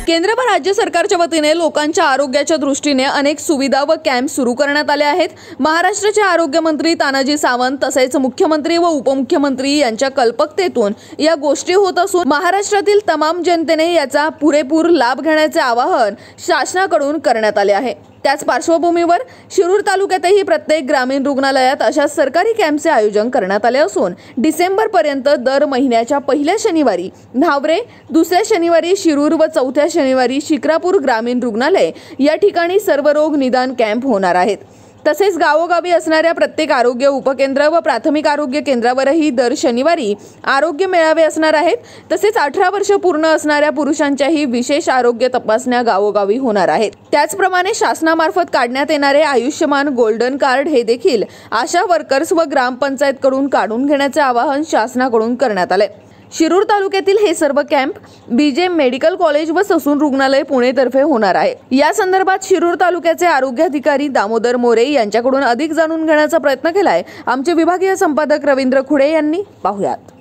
केंद्र व राज्य सरकारच्या वतीने लोकांच्या आरोग्याच्या दृष्टीने अनेक सुविधा व कॅम्प सुरू करण्यात आले आहेत। महाराष्ट्राचे आरोग्य मंत्री तानाजी सावंत तसेच मुख्यमंत्री व उपमुख्यमंत्री यांच्या कल्पकतेतून या गोष्टी होत असून महाराष्ट्रातील तमाम जनतेने याचा पुरेपूर लाभ घेण्याचे आवाहन शासनाकडून करण्यात आले आहे। त्याच पार्श्वभूमीवर शिरूर तालुक्यातही प्रत्येक ग्रामीण रुग्णालयात अशा सरकारी कॅम्पचे आयोजन करण्यात आले असून डिसेंबर पर्यंत दर महिन्याच्या पहिल्या शनिवारी न्हावरे, दुसऱ्या शनिवारी शिरूर व चौथ्या शनिवारी शिक्रापूर ग्रामीण रुग्णालय या ठिकाणी सर्व रोग निदान कॅम्प होणार आहेत। तसेच गावोगावी असणाऱ्या प्रत्येक आरोग्य उपकेंद्र व प्राथमिक आरोग्य केंद्रावरही दर शनिवारी आरोग्य मेळावे असणार आहेत। तसेच 18 वर्ष पूर्ण असणाऱ्या पुरुषांच्याही विशेष आरोग्य तपासण्या गावोगावी होणार आहेत। त्याचप्रमाणे शासनामार्फत काढण्यात येणारे आयुष्यमान गोल्डन कार्ड हे देखील आशा वर्कर्स व ग्रामपंचायतकडून काढून घेण्याचे आवाहन शासनाकडून करण्यात आले। शिरूर तालुक्यातील हे सर्व कॅम्प बीजे मेडिकल कॉलेज व ससून रुग्णालय पुणे तर्फे होणार आहे। या संदर्भात शिरूर तालुक्याचे आरोग्य अधिकारी दामोदर मोरे यांच्याकडून अधिक जाणून घेण्याचा प्रयत्न केलाय आमचे विभागीय संपादक रवींद्र खुडे यांनी। पाहुयात।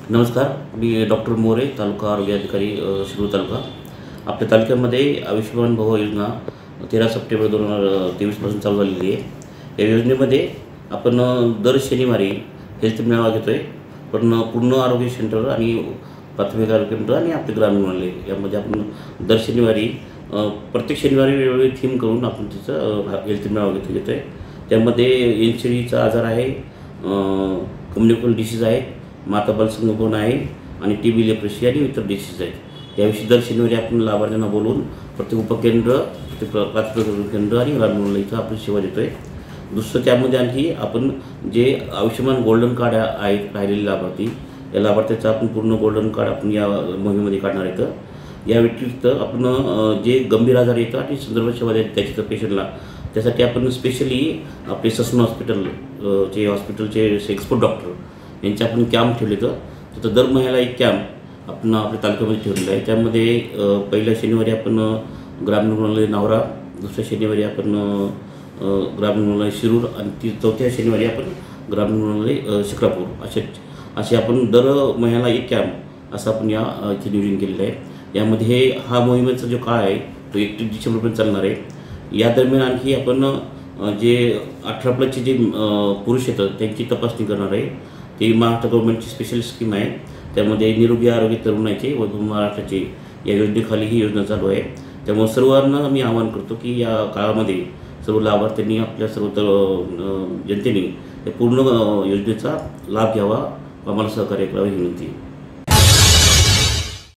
नमस्कार, मी डॉक्टर मोरे, तालुका आरोग्य अधिकारी शिरूर तालुका। आपल्या तालुक्यामध्ये आयुष्यमान भव योजना 13 सप्टेंबर 2023 पासून चालू झालेली आहे। या योजनेमध्ये आपण दर शनिवारी हेल्थ मेळावा घेतोय, पण पूर्ण आरोग्य सेंटर आणि प्राथमिक आरोग्य केंद्र आणि आपले ग्रामीण रुग्णालय यामध्ये आपण दर शनिवारी प्रत्येक शनिवारी वेगवेगळी थीम करून आपण तिचं हेल्थ मेळावा घेतोय। त्यामध्ये एनसीडीचा आजार आहे, कम्युनिकेबल डिसीज आहे, माता बालसंगोपन आहे आणि टीबी, लेप्रेसी आणि इतर डिसीज आहेत। याविषयी दर शनिवारी आपण लाभार्थ्यांना बोलवून प्रत्येक उपकेंद्र, प्रत्येक प्राथमिक आरोग्य केंद्र आणि ग्रामीण रुग्णालय इथं आपण सेवा देतोय। दुसरं त्यामध्ये आणखी आपण जे आयुष्यमान गोल्डन कार्ड आहेत राहिलेले लाभार्थी, या लाभार्थ्याचं आपण पूर्ण गोल्डन कार्ड आपण या मोहिमेमध्ये काढणार आहेत। या व्यतिरिक्त आपण जे गंभीर आजार येतात आणि संदर्भ सेवा द्यायची त्याच्या पेशंटला, त्यासाठी आपण स्पेशली आपले ससून हॉस्पिटलचे एक्सपर्ट डॉक्टर यांचे आपण कॅम्प ठेवले तर दर महिन्याला एक कॅम्प आपण आपल्या तालुक्यामध्ये ठेवलेला आहे। त्यामध्ये पहिल्या शनिवारी आपण ग्रामीण रुग्णालय न्हावरा, दुसऱ्या शनिवारी आपण ग्रामीण रुग्णालय शिरूर आणि चौथ्या शनिवारी आपण ग्रामीण रुग्णालय शिक्रापूर असे आपण दर महिन्याला एक कॅम्प असं आपण या इथे नियोजन केलेलं आहे। यामध्ये हा मोहिमेचा जो काळ आहे तो 31 डिसेंबरपर्यंत चालणार आहे। या दरम्यान आणखी आपण जे 18+ जे पुरुष येतात त्यांची तपासणी करणार आहे। ती महाराष्ट्र गव्हर्नमेंटची स्पेशल स्कीम आहे। त्यामध्ये निरोगी आरोग्य तरुणाचे व महाराष्ट्राचे या योजनेखाली ही योजना चालू आहे। त्यामुळे सर्वांना मी आवाहन करतो की या काळामध्ये सर्व लाभार्थ्यांनी आपल्या सर्व जनतेने पूर्ण योजनेचा लाभ घ्यावा, आम्हाला सहकार्य करावे ही विनंती।